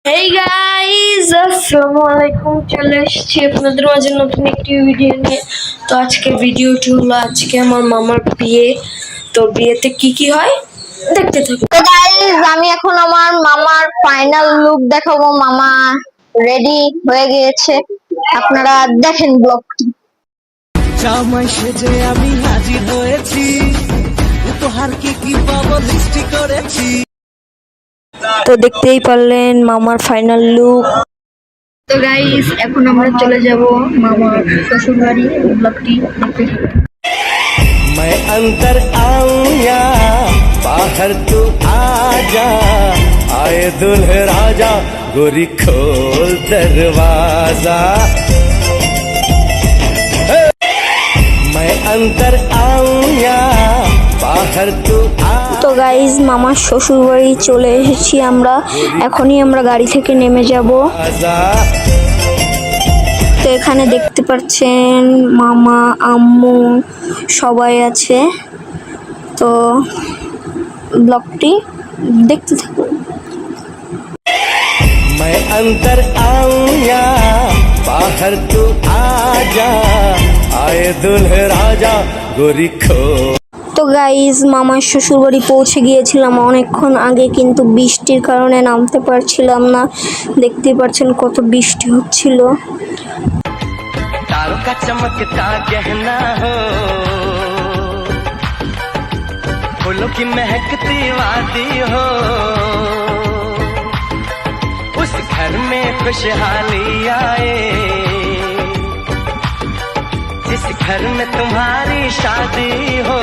Hey guys, আসসালামু আলাইকুম। চলে এসেছি আপনাদের মাঝে নতুন একটি ভিডিও নিয়ে। তো আজকে ভিডিওটি হলো আজকে আমার মামার বিয়ে। তো বিয়েতে কি কি হয় দেখতে থাকুন। তো গাইস, আমি এখন আমার মামার ফাইনাল লুক দেখাবো। মামা রেডি হয়ে গিয়েছে, আপনারা দেখেন ব্লগটি। জামাই সেজে আমি হাজির হয়েছি, উপহার কি কি পাবো লিস্টি করেছি। তো দেখতেই পারলেন মামার ফাইনাল লুক। তো গাইস, এখন আমরা চলে যাব মামার শ্বশুর বাড়ি। ব্লগটি দেখতে থাকুন। मैं अंदर आऊं या बाहर तू आजा, आए दुल्हे राजा गोरी खोल दरवाजा। मैं अंदर आऊं या बाहर तू তো গাইজ, মামার শ্বশুর বাড়ি চলে এসেছি আমরা। এখনই আমরা গাড়ি থেকে নেমে যাব। आजा। তো এখানে দেখতে পাচ্ছেন মামা, আম্মু সবাই আছে। তো ব্লগটি দেখতে থাকুন। मैं अंदर आऊं या बाहर तू आजा, आए दुल्हे राजा गोरी खोल। তো গাইজ, মামার শ্বশুর বাড়ি পৌঁছে গিয়েছিলাম অনেকক্ষণ আগে, কিন্তু বৃষ্টির কারণে নামতে পারছিলাম না। দেখতে পাচ্ছেন কত বৃষ্টি হচ্ছিল। तारों का चमकता गहना हो, फूलों की महकती वादी हो, उस घर में खुशहाली आए, जिस घर में तुम्हारी शादी हो।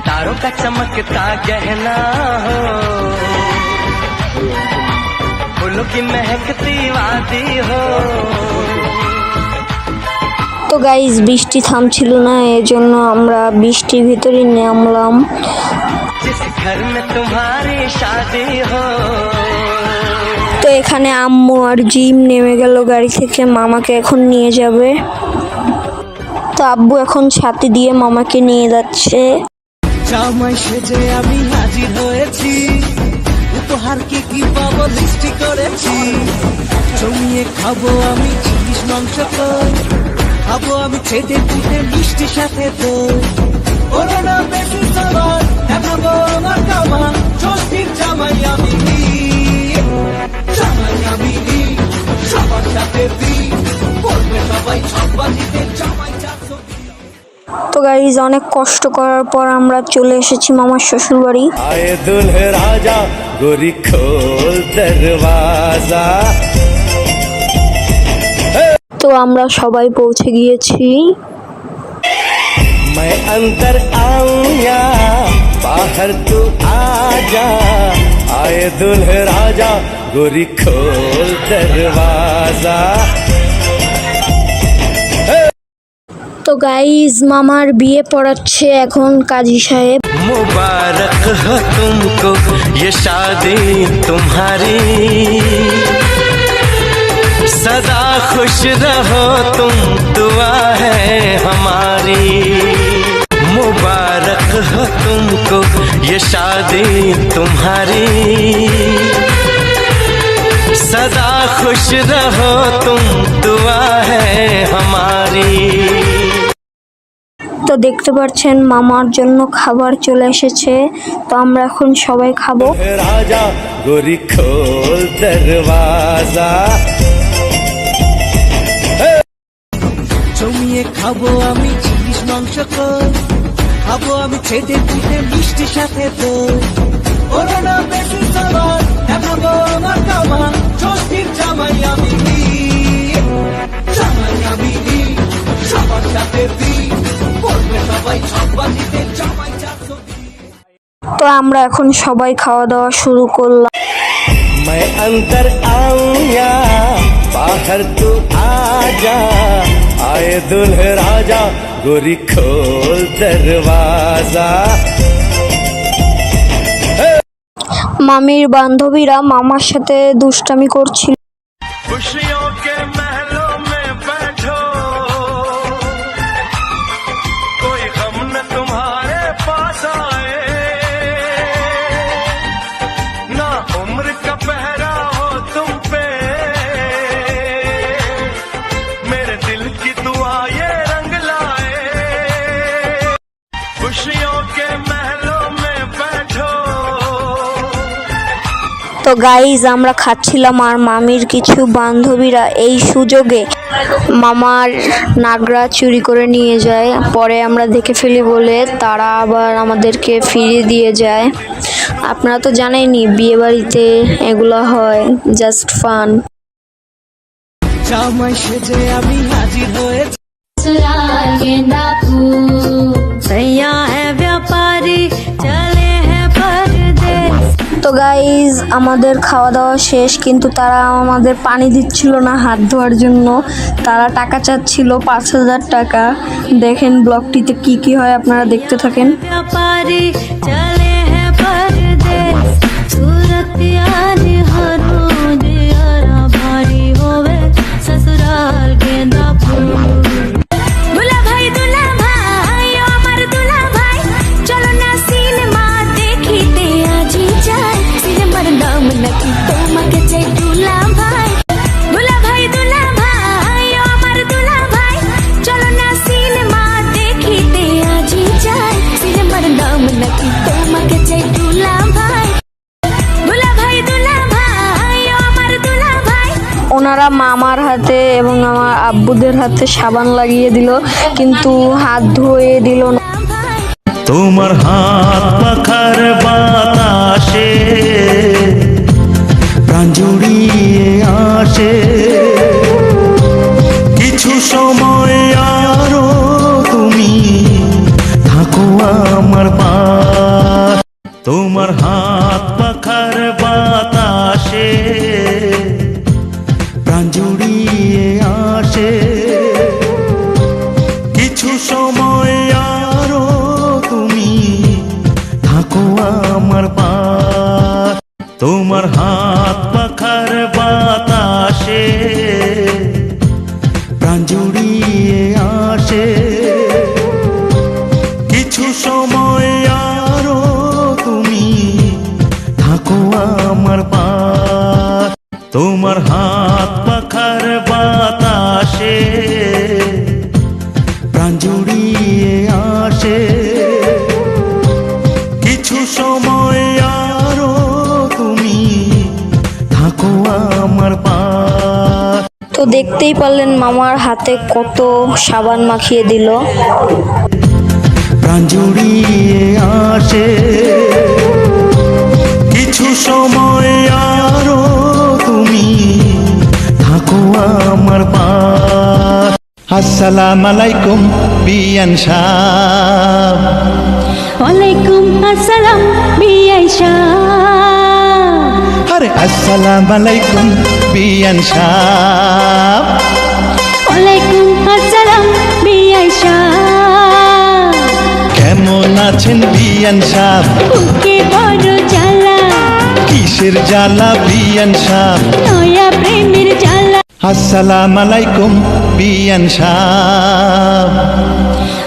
तारों का चमकता गहना हो, फूलों की महकती वादी हो। তো গাইজ, বৃষ্টি থামছিল না, এজন্য আমরা বৃষ্টির ভিতরে নামলাম। जिस घर में तुम्हारी शादी हो। তো এখানে আম্মু আর জিম নেমে গেল গাড়ি থেকে, মামাকে এখন নিয়ে যাবে। তো আব্বু এখন ছাতি দিয়ে মামাকে নিয়ে যাচ্ছে। জামাই সেজে আমি হাজির হয়েছি, উপহার কি কি পাবো লিস্টি করেছি। জমিয়ে খাবো আমি চিংড়ির মাংস, খাবো আমি ছেটে পুটে মিষ্টি সাথে দই। ওরে না বেশি সবার দেখাবো আমার কামান, ষষ্ঠীর জামাই আমি, জামাই আমি সবার সাথে বলবে সবাই ছকবাজিতে জামাই চাচ্ছো। তো গাইজ, অনেক কষ্ট করার পর আমরা চলে এসেছি মামার শ্বশুর বাড়ি। आए दुल्हे राजा गोरी खोल दरवाजा। তো আমরা সবাই পৌঁছে গিয়েছি। मैं अंदर आऊं या बाहर तू आजा, आए दुल्हे राजा गोरी खोल दरवाजा। তো গাইজ, মামার বিয়ে পড়াচ্ছে এখন কাজী সাহেব। मुबारक हो तुमको ये शादी तुम्हारी, सदा खुश रहो तुम दुआ है हमारी। मुबारक हो तुमको ये शादी तुम्हारी, सदा खुश रहो तुम दुआ है हमारी। তো দেখতে পাচ্ছেন মামার জন্য খাবার চলে এসেছে। তো আমরা এখন সবাই খাবো। राजा गोरी खोल दरवाजा। জমিয়ে খাবো আমি চিংড়ির মাংস, খাবো আমি ছেটে পুটে মিষ্টি সাথে দই। ওরে না বেশি সবার দেখাবো আমার কামান, ষষ্ঠীর জামাই আমি, জামাই আমি সবার সাথে বলবে সবাই ছকবাজিতে জামাই চাচ্ছো। তো আমরা এখন সবাই খাওয়া দাওয়া শুরু করলাম। मैं अंदर आऊं या बाहर तू आजा, आए दुल्हे राजा गोरी खोल दरवाजा। মামির বান্ধবীরা মামার সাথে দুষ্টামি করছিল। खुशियों के महलों में बैठो, कोई गम न तुम्हारे पास आए, ना उम्र का पहरा हो तुम पे, मेरे दिल की दुआ ये रंग लाए, खुशियों के महलों में बैठो। তো গাইজ আমরা খাচ্ছিলাম আর মামির কিছু বান্ধবীরা এই সুযোগে মামার নাগরা চুরি করে নিয়ে যায়, পরে আমরা দেখে ফেলি বলে তারা আবার আমাদেরকে ফিরিয়ে দিয়ে যায়। আপনারা তো জানেনই বিয়ে বাড়িতে এগুলো হয়, জাস্ট ফান। জামাই সেজে আমি হাজির হয়েছি তো গাইজ আমাদের খাওয়া দাওয়া শেষ, কিন্তু তারা আমাদের পানি দিচ্ছিল না হাত ধোয়ার জন্য, তারা টাকা চাচ্ছিল 5,000 টাকা। দেখেন ব্লগটিতে কি কি হয়, আপনারা দেখতে থাকেন। ওনারা মামার হাতে এবং আমার আব্বুদের হাতে সাবান লাগিয়ে দিল, কিন্তু হাত ধুয়ে দিল না। তোমার হাত পাখার বাতাসে প্রাণ জুড়িয়ে আসে, কিছু সময় আরো তুমি থাকো আমার পাশ। তোমার হাত পাখার বাতাসে প্রাণ জুড়িয়ে আসে, কিছু সময় আরো তুমি থাকো আমার পাশ। তোমার হাত পাখার বাতাসে প্রাণ জুড়িয়ে আসে, কিছু সময় আরো তুমি থাকো আমার পাশ। তোমার হাত পাখার বাতাসে প্রাণ জুড়িয়ে আসে, কিছু সময় আরো তুমি থাকো আমার পাশ। তো দেখতেই পারলেন মামার হাতে কত সাবান মাখিয়ে দিল। প্রাণ জুড়িয়ে আসে, কিছু সময় আরো তুমি থাকো আমার পাশ। আসসালামু আলাইকুম বিয়ান সাহেব। ওয়ালাইকুম আসসালাম বিআই সাহেব। আরে আসসালামু আলাইকুম বিয়ান সাহেব। ওয়ালাইকুম আসসালাম বিআই সাহেব। কেমন আছেন বিয়ান সাহেব? বুকে বড় জ্বালা, কিসের জ্বালা বিয়ান সাহেব? নয়া প্রেমের জ্বালা। আসসালামু আলাইকুম বিয়ান সাহেব।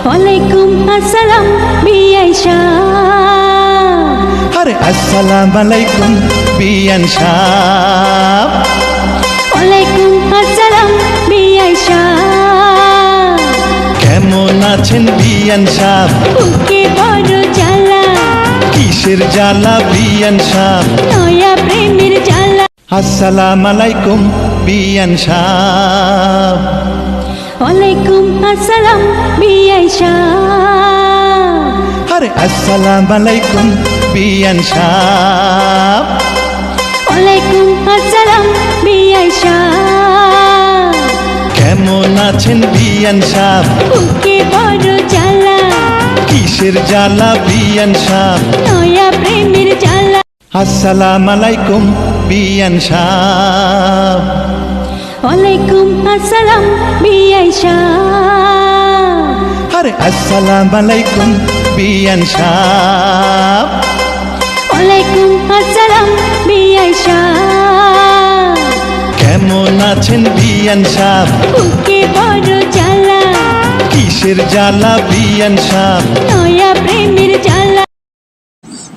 ওয়ালাইকুম আসসালাম বিআই সাহেব। আরে আসসালামু আলাইকুম বিয়ান সাহেব। ওয়ালাইকুম আসসালাম বিআই সাহেব। কেমন আছেন বিয়ান সাহেব? বুকে বড় জ্বালা, কিসের জ্বালা বিয়ান সাহেব? নয়া প্রেমের জ্বালা। আসসালামু আলাইকুম বিয়ান সাহেব। ওয়ালাইকুম আসসালাম বিআই সাহেব। আরে আসসালামু আলাইকুম বিয়ান সাহেব। ওয়ালাইকুম আসসালাম বিআই সাহেব। কেমন আছেন বিয়ান সাহেব? বুকে বড় জ্বালা, কিসের জ্বালা বিয়ান সাহেব? নয়া প্রেমের জ্বালা। আসসালামু আলাইকুম বিয়ান সাহেব। ওয়ালাইকুম আসসালাম বিআই সাহেব। আরে আসসালামু আলাইকুম বিয়ান সাহেব। ওয়ালাইকুম আসসালাম বিআই সাহেব। কেমন আছেন বিয়ান সাহেব? বুকে বড় জ্বালা, কিসের জ্বালা বিয়ান সাহেব? নয়া প্রেমের জ্বালা।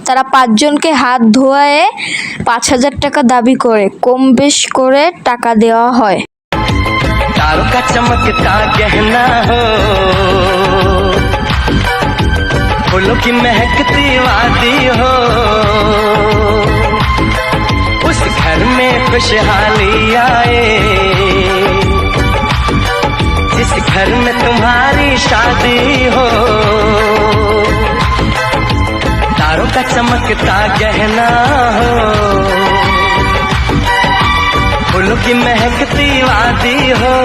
তারা 5 জনকে হাত ধোয়ায়ে 5,000 টাকা দাবি করে, কম বেশ করে টাকা দেওয়া হয়। तारों का चमकता गहना हो, फूलों की महकती वादी हो, उस घर में खुशहाली आए, जिस घर में तुम्हारी शादी हो। तारों का चमकता गहना हो, फूलों की महकती वादी हो,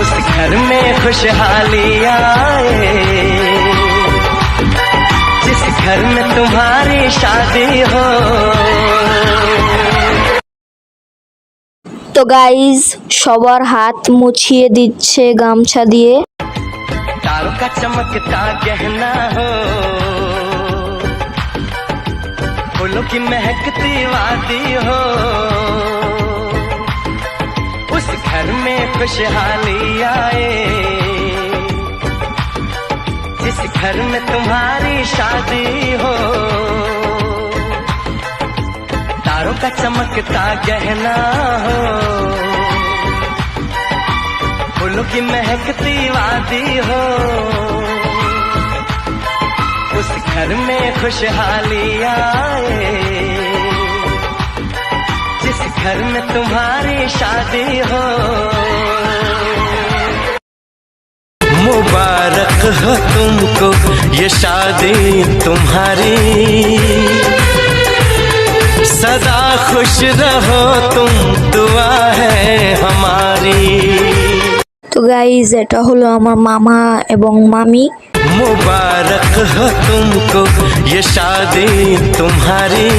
उस घर में खुशहाली आए, जिस घर में तुम्हारी शादी हो। তো গাইজ সবার হাত মুছিয়ে দিচ্ছে গামছা দিয়ে। तारों का चमकता गहना हो, फूलों की महकती वादी हो, उस घर में खुशहाली आए, जिस घर में तुम्हारी शादी हो। तारों का चमकता गहना हो, फूलों की महकती वादी हो, उस घर में खुशहाली आए, जिस घर में तुम्हारी शादी हो। मुबारक हो तुमको ये शादी तुम्हारी, सदा खुश रहो तुम, दुआ है हमारी। তো গাইজ এটা হলো আমার মামা এবং মামি। मुबारक हो तुमको ये शादी तुम्हारी,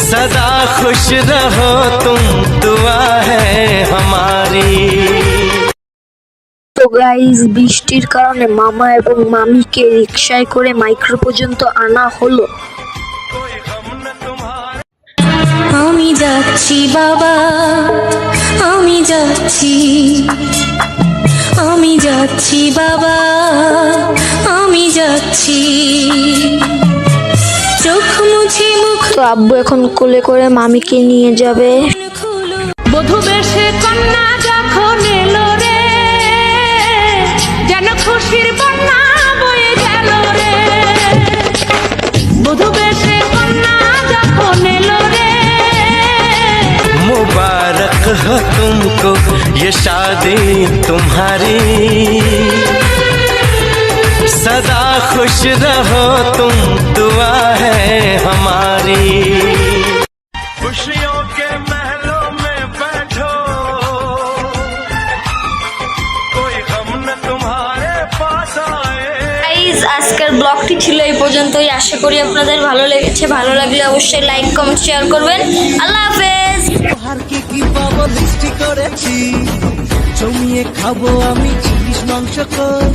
सदा खुश रहो तुम, दुआ है हमारी। তো গাইজ বৃষ্টির কারণে মামা এবং মামিকে রিকশায় করে মাইক্রো পর্যন্ত আনা হলো। আমি যাচ্ছি বাবা, আমি যাচ্ছি, আমি যাচ্ছি বাবা, আমি যাচ্ছি, চোখ মুছে মুখ তো আব্বু এখন কোলে করে মামিকে নিয়ে যাবে। খুলো। বধূ বেশে কন্যা যখন এলো রে, যেন খুশির বন্যা বয়ে গেল রে। বধূ বেশে কন্যা যখন এলো রে, मुबारक हो तुमको ये शादी तुम्हारी, सदा खुश रहो तुम, दुआ है हमारी। खुशियों के महलों में बैठो, कोई गम न तुम्हारे पास आए। গাইজ আজকের ব্লগটি ছিল এই পর্যন্তই। আশা করি আপনাদের ভালো লেগেছে। ভালো লাগলে অবশ্যই লাইক কমেন্ট শেয়ার করবেন। আল্লাহ হাফেজ। আর কি কি পাবো লিস্টি করেছি, জমিয়ে খাবো আমি ইলিশ মাংস কই।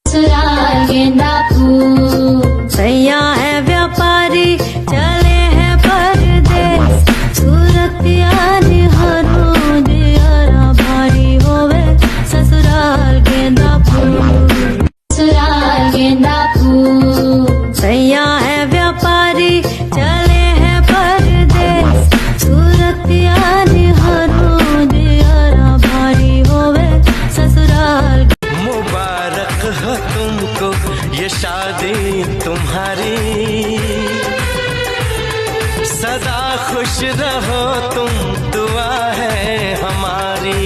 ससुराल गेंदा फूल, सैया है व्यापारी, चले हैं परदेस, सूरत याद हर रोज यारा भारी होवे। ससुराल गेंदा फूल, ससुराल गेंदा फूल, सैया है व्यापारी, चले हैं परदेस, सूरत याद हर रोज यारा भारी होवे। ससुराल मुबारक हो तुमको ये शादी तुम्हारी, सदा खुश रहो तुम, दुआ है हमारी।